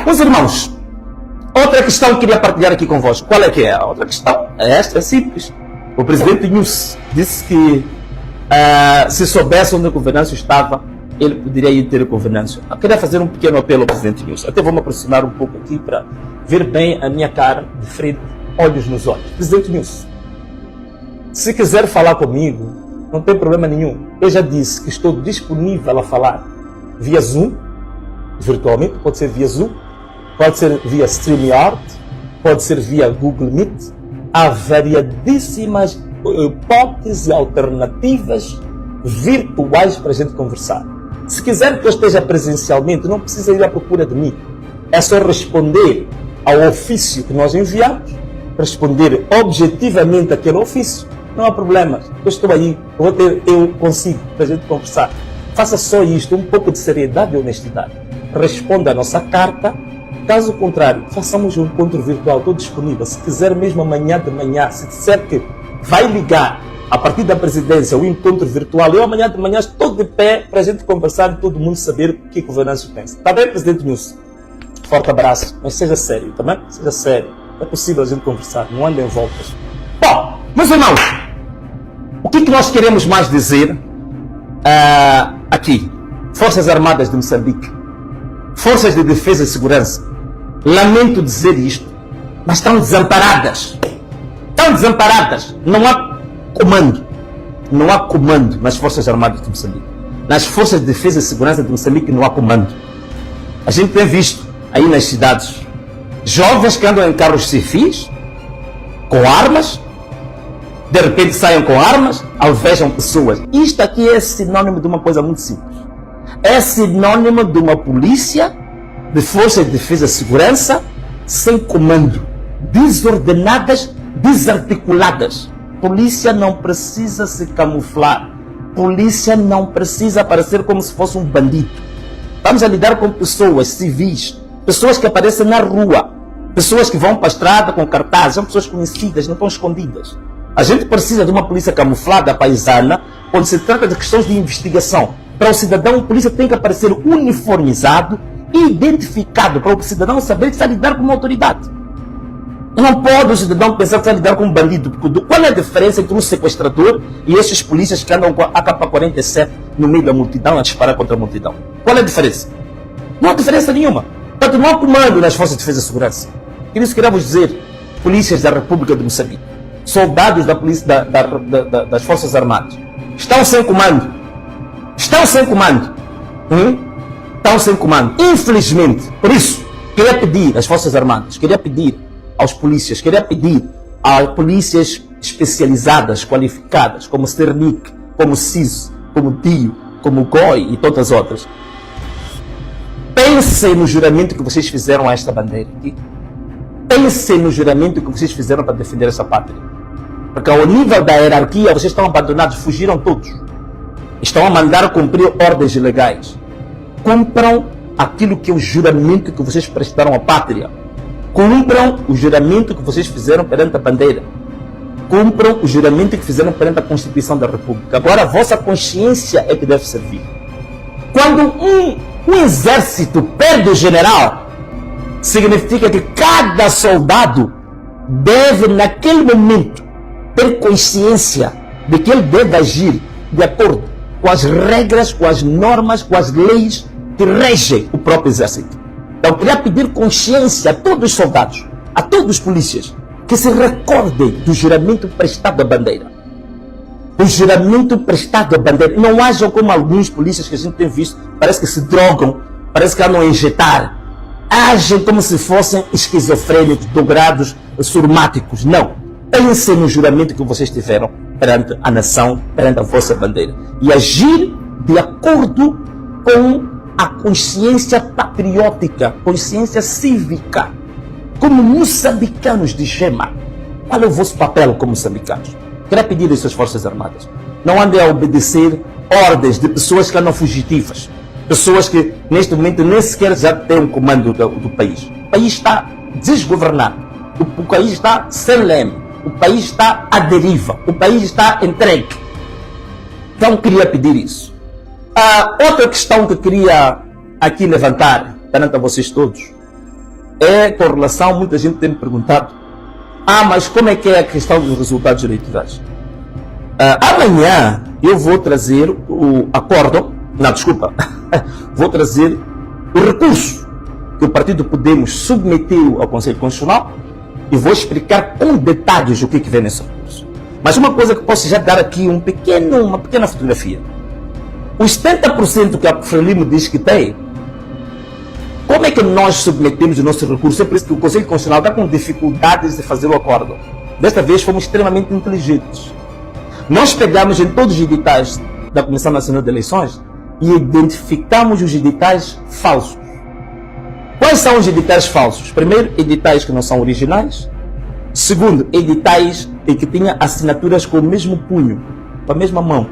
Meus irmãos, outra questão que queria partilhar aqui convosco. Qual é que é? A outra questão é esta, é simples. O presidente Nunes disse que se soubesse onde o Venâncio estava, ele poderia ir ter com o Venâncio. Eu queria fazer um pequeno apelo ao presidente Nunes. Até vou me aproximar um pouco aqui para ver bem a minha cara de frente, olhos nos olhos. Presidente Nunes, se quiser falar comigo, não tem problema nenhum. Eu já disse que estou disponível a falar via Zoom, virtualmente, pode ser via Zoom, pode ser via StreamYard, pode ser via Google Meet. Há variadíssimas hipóteses e alternativas virtuais para a gente conversar. Se quiser que eu esteja presencialmente, não precisa ir à procura de mim. É só responder ao ofício que nós enviamos, responder objetivamente aquele ofício. Não há problema. Eu estou aí, eu consigo para a gente conversar. Faça só isto, um pouco de seriedade e honestidade. Responda a nossa carta. Caso contrário, façamos um encontro virtual. Estou disponível. Se quiser mesmo amanhã de manhã, se disser que vai ligar a partir da presidência o encontro virtual, eu amanhã de manhã estou de pé para a gente conversar e todo mundo saber o que o Venâncio pensa. Está bem, presidente Nunes? Forte abraço. Mas seja sério, tá bem? Seja sério. É possível a gente conversar. Não ande em voltas. Bom, meus irmãos, o que nós queremos mais dizer aqui? Forças Armadas de Moçambique, Forças de Defesa e Segurança, lamento dizer isto, mas estão desamparadas. Estão desamparadas. Não há comando. Não há comando nas Forças Armadas de Moçambique. Nas Forças de Defesa e Segurança de Moçambique não há comando. A gente tem visto aí nas cidades jovens que andam em carros civis, com armas, de repente saiam com armas, alvejam pessoas. Isto aqui é sinônimo de uma coisa muito simples. É sinônimo de uma polícia, de forças de defesa e segurança, sem comando, desordenadas, desarticuladas. Polícia não precisa se camuflar. Polícia não precisa parecer como se fosse um bandido. Vamos a lidar com pessoas civis, pessoas que aparecem na rua, pessoas que vão para a estrada com cartazes, são pessoas conhecidas, não estão escondidas. A gente precisa de uma polícia camuflada, paisana, quando se trata de questões de investigação. Para o cidadão, a polícia tem que aparecer uniformizado e identificado, para o cidadão saber que está a lidar com uma autoridade. Não pode o cidadão pensar que está a lidar com um bandido. Qual é a diferença entre um sequestrador e esses polícias que andam com a AK-47 no meio da multidão a disparar contra a multidão? Qual é a diferença? Não há diferença nenhuma. Portanto, não há comando nas Forças de Defesa e Segurança. Por isso queremos dizer, polícias da República de Moçambique, soldados da polícia, das Forças Armadas, estão sem comando. Estão sem comando. Estão sem comando. Infelizmente, por isso, queria pedir às Forças Armadas, queria pedir aos polícias, queria pedir a polícias especializadas, qualificadas, como Cernic, como CIS, como DIO, como GOI e tantas outras. Pensem no juramento que vocês fizeram a esta bandeira aqui. Pensem no juramento que vocês fizeram para defender essa pátria. Porque ao nível da hierarquia, vocês estão abandonados, fugiram todos. Estão a mandar cumprir ordens ilegais. Cumpram aquilo que é o juramento que vocês prestaram à pátria. Cumpram o juramento que vocês fizeram perante a bandeira. Cumpram o juramento que fizeram perante a Constituição da República. Agora a vossa consciência é que deve servir. Quando um exército perde o general, significa que cada soldado deve, naquele momento, ter consciência de que ele deve agir de acordo com as regras, com as normas, com as leis que regem o próprio exército. Então, eu queria pedir consciência a todos os soldados, a todos os polícias, que se recordem do juramento prestado à bandeira. O juramento prestado à bandeira. Não hajam como alguns polícias que a gente tem visto, parece que se drogam, parece que andam a injetar. Agem como se fossem esquizofrênicos, dobrados, surmáticos. Não. Pensem no juramento que vocês tiveram perante a nação, perante a vossa bandeira. E agir de acordo com a consciência patriótica, consciência cívica. Como moçambicanos de Gema. Qual é o vosso papel como moçambicanos? Queria pedir às suas Forças Armadas. Não andem a obedecer ordens de pessoas que andam fugitivas. Pessoas que neste momento nem sequer já têm um comando do país. O país está desgovernado. O país está sem leme. O país está à deriva. O país está entregue. Então queria pedir isso. Outra questão que queria aqui levantar perante a vocês todos é com relação, muita gente tem me perguntado, mas como é que é a questão dos resultados eleitorais? Amanhã eu vou trazer o acordo, vou trazer o recurso que o Partido Podemos submeteu ao Conselho Constitucional e vou explicar com detalhes o que vem nesse recurso. Mas uma coisa que posso já dar aqui, uma pequena fotografia. Os 70% que a Frelimo diz que tem, como é que nós submetemos o nosso recurso? É por isso que o Conselho Constitucional está com dificuldades de fazer o acordo. Desta vez fomos extremamente inteligentes. Nós pegamos em todos os editais da Comissão Nacional de Eleições e identificamos os editais falsos. Quais são os editais falsos? Primeiro, editais que não são originais. Segundo, editais em que tinha assinaturas com o mesmo punho, com a mesma mão,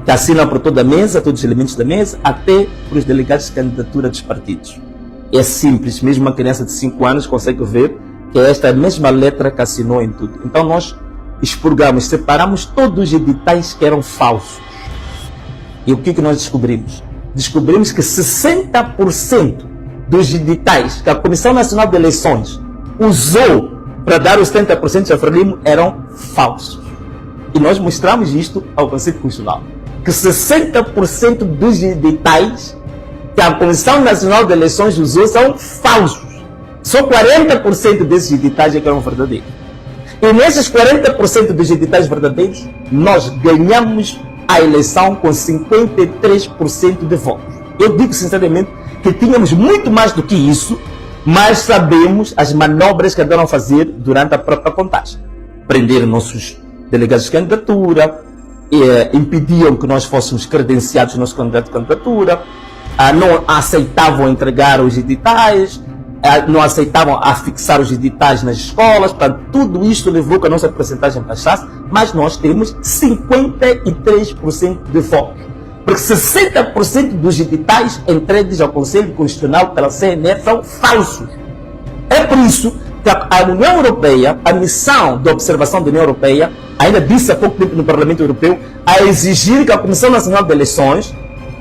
que assinam por toda a mesa, todos os elementos da mesa, até para os delegados de candidatura dos partidos. É simples, mesmo uma criança de 5 anos consegue ver que é esta mesma letra que assinou em tudo. Então nós expurgamos, separamos todos os editais que eram falsos. E o que nós descobrimos? Descobrimos que 60% dos editais que a Comissão Nacional de Eleições usou para dar os 70% a Frelimo eram falsos. E nós mostramos isto ao Conselho Constitucional. Que 60% dos editais que a Comissão Nacional de Eleições usou são falsos. Só 40% desses editais é que eram verdadeiros. E nesses 40% dos editais verdadeiros, nós ganhamos a eleição com 53% de votos. Eu digo sinceramente que tínhamos muito mais do que isso, mas sabemos as manobras que andaram a fazer durante a própria contagem. Prender nossos delegados de candidatura, impediam que nós fôssemos credenciados no nosso candidato de candidatura, não aceitavam entregar os editais, não aceitavam afixar os editais nas escolas. Portanto, tudo isto levou que a nossa percentagem baixasse, mas nós temos 53% de votos. Porque 60% dos editais entregues ao Conselho Constitucional pela CNE são falsos. É por isso que a União Europeia, a missão de observação da União Europeia, ainda disse há pouco tempo no Parlamento Europeu, a exigir que a Comissão Nacional de Eleições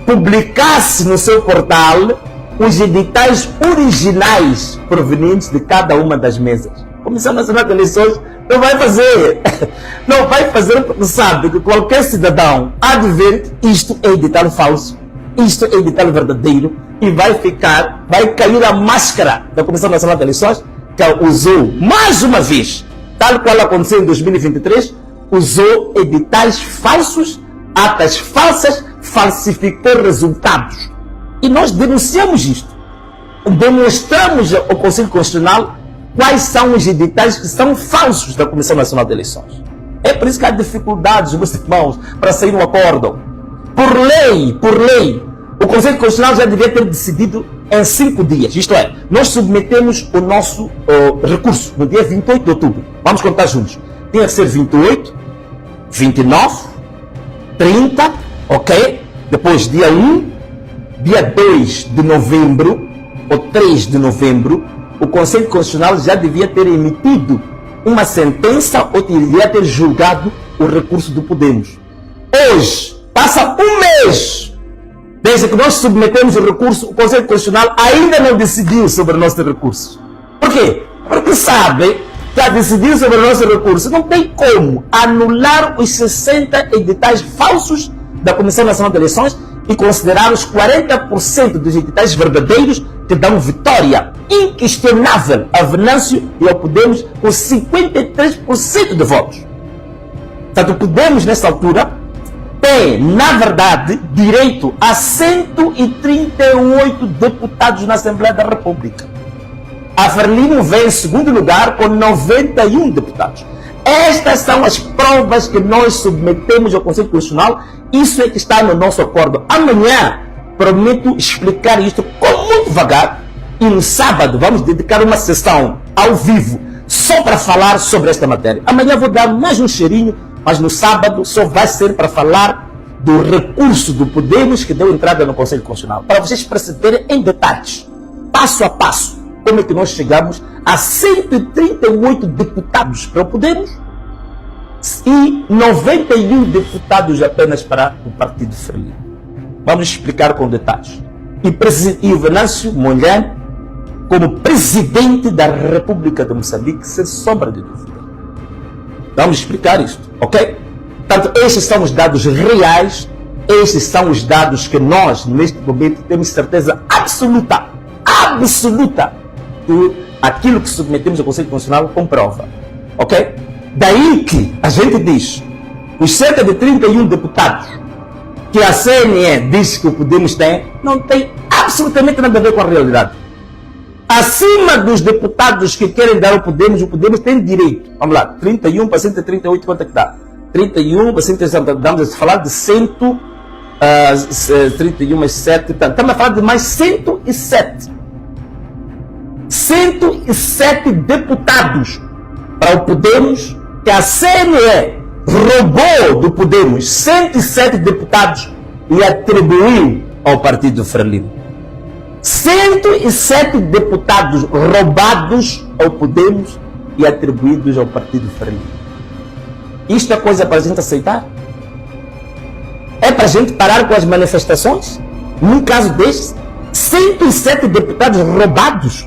publicasse no seu portal os editais originais provenientes de cada uma das mesas. A Comissão Nacional de Eleições não vai fazer. Não vai fazer porque sabe que qualquer cidadão há de ver que isto é edital falso, isto é edital verdadeiro, e vai cair a máscara da Comissão Nacional de Eleições, que usou mais uma vez, tal qual aconteceu em 2023, usou editais falsos, atas falsas, falsificou resultados. E nós denunciamos isto. Demonstramos ao Conselho Constitucional quais são os editais que são falsos da Comissão Nacional de Eleições. É por isso que há dificuldades, meus irmãos, para sair um acordo. Por lei, o Conselho Constitucional já devia ter decidido em 5 dias. Isto é, nós submetemos o nosso recurso no dia 28 de outubro. Vamos contar juntos. Tinha que ser 28, 29, 30, ok? Depois dia 1, dia 2 de novembro, ou 3 de novembro, o Conselho Constitucional já devia ter emitido uma sentença ou devia ter julgado o recurso do Podemos. Hoje, passa um mês desde que nós submetemos o recurso, o Conselho Constitucional ainda não decidiu sobre o nosso recurso. Por quê? Porque sabe que a decidir sobre o nosso recurso não tem como anular os 60 editais falsos da Comissão Nacional de Eleições e considerar os 40% dos editais verdadeiros que dão vitória inquestionável a Venâncio e ao Podemos com 53% de votos. Portanto, o Podemos, nessa altura, tem, na verdade, direito a 138 deputados na Assembleia da República. A Frelimo vem em segundo lugar com 91 deputados. Estas são as provas que nós submetemos ao Conselho Constitucional. Isso é que está no nosso acordo. Amanhã, prometo explicar isto com muito vagar. E no sábado vamos dedicar uma sessão ao vivo só para falar sobre esta matéria. Amanhã vou dar mais um cheirinho, mas no sábado só vai ser para falar do recurso do Podemos que deu entrada no Conselho Constitucional. Para vocês perceberem em detalhes, passo a passo, como é que nós chegamos a 138 deputados para o Podemos e 91 deputados apenas para o Partido Frelimo. Vamos explicar com detalhes. E o Venâncio Mondlane, como presidente da República de Moçambique, sem sombra de dúvida. Vamos explicar isto, ok? Portanto, estes são os dados reais, estes são os dados que nós, neste momento, temos certeza absoluta que aquilo que submetemos ao Conselho Constitucional comprova, ok? Daí que a gente diz, os cerca de 31 deputados que a CNE diz que o Podemos tem, não tem absolutamente nada a ver com a realidade. Acima dos deputados que querem dar ao Podemos, o Podemos tem direito. Vamos lá, 31 para 138, quanto é que dá? 31 para 138, vamos falar de 31 mais 7, estamos a falar de mais 107. 107 deputados para o Podemos, que a CNE roubou do Podemos 107 deputados e atribuiu ao Partido Frelimo. 107 deputados roubados ao Podemos e atribuídos ao Partido Frelimo. Isto é coisa para a gente aceitar? É para a gente parar com as manifestações? Num caso deste, 107 deputados roubados?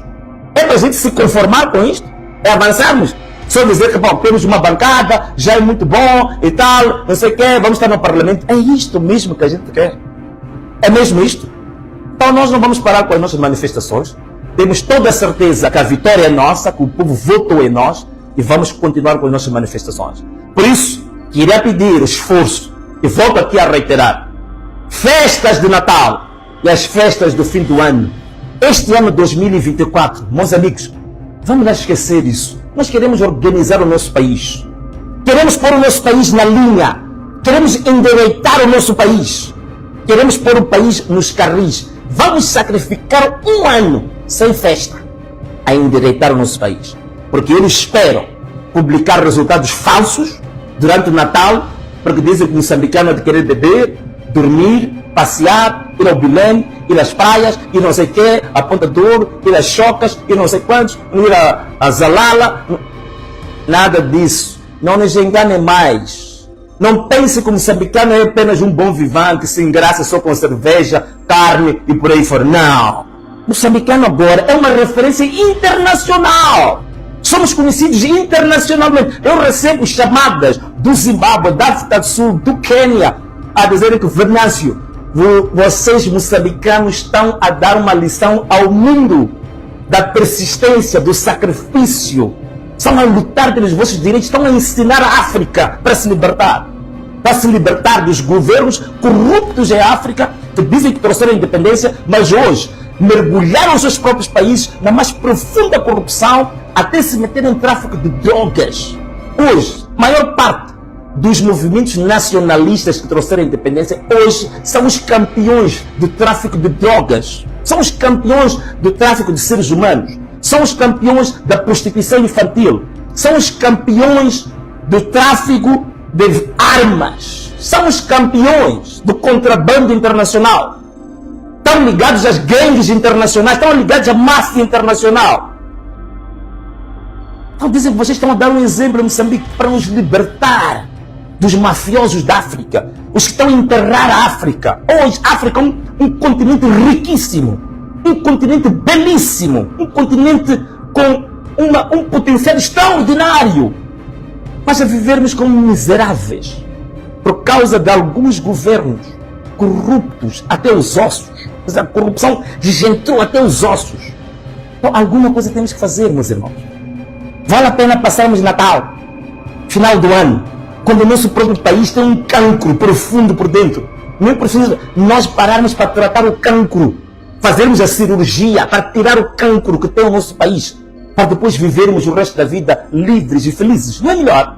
É para a gente se conformar com isto? É avançarmos? Só dizer que, bom, temos uma bancada, já é muito bom e tal, não sei o quê, vamos estar no Parlamento. É isto mesmo que a gente quer? É mesmo isto? Então nós não vamos parar com as nossas manifestações. Temos toda a certeza que a vitória é nossa, que o povo votou em nós e vamos continuar com as nossas manifestações. Por isso, queria pedir esforço e volto aqui a reiterar. Festas de Natal e as festas do fim do ano. Este ano 2024, meus amigos, vamos lá esquecer isso. Nós queremos organizar o nosso país. Queremos pôr o nosso país na linha. Queremos endireitar o nosso país. Queremos pôr o país nos carris. Vamos sacrificar um ano sem festa a endireitar o nosso país. Porque eles esperam publicar resultados falsos durante o Natal, porque dizem que o moçambicano é de querer beber, dormir, passear, ir ao Belém, ir às praias, ir não sei o quê, a Ponta do Ouro, ir às Chocas, ir não sei quantos, ir a Zalala. Nada disso. Não nos enganem mais. Não pense que o moçambicano é apenas um bom vivante que se engraça só com cerveja, carne e por aí fora. Não. O moçambicano agora é uma referência internacional. Somos conhecidos internacionalmente. Eu recebo chamadas do Zimbábue, da África do Sul, do Quênia, a dizerem que, Venâncio, vocês moçambicanos estão a dar uma lição ao mundo da persistência, do sacrifício. Estão a lutar pelos vossos direitos, estão a ensinar a África para se libertar dos governos corruptos em África, que dizem que trouxeram a independência, mas hoje mergulharam os seus próprios países na mais profunda corrupção, até se meterem em tráfico de drogas. Hoje, a maior parte dos movimentos nacionalistas que trouxeram a independência, hoje são os campeões do tráfico de drogas, são os campeões do tráfico de seres humanos, são os campeões da prostituição infantil, são os campeões do tráfico de armas, são os campeões do contrabando internacional, estão ligados às gangues internacionais, estão ligados à máfia internacional. Então dizem que vocês estão a dar um exemplo em Moçambique para nos libertar dos mafiosos da África, os que estão a enterrar a África. Hoje a África é um continente riquíssimo, um continente belíssimo, um continente com um potencial extraordinário, mas a vivermos como miseráveis por causa de alguns governos corruptos até os ossos. A corrupção desgentou até os ossos. Então alguma coisa temos que fazer, meus irmãos. Vale a pena passarmos Natal, final do ano, quando o nosso próprio país tem um cancro profundo por dentro. Não é preciso nós pararmos para tratar o cancro, fazermos a cirurgia para tirar o cancro que tem o nosso país, para depois vivermos o resto da vida livres e felizes. Não é melhor?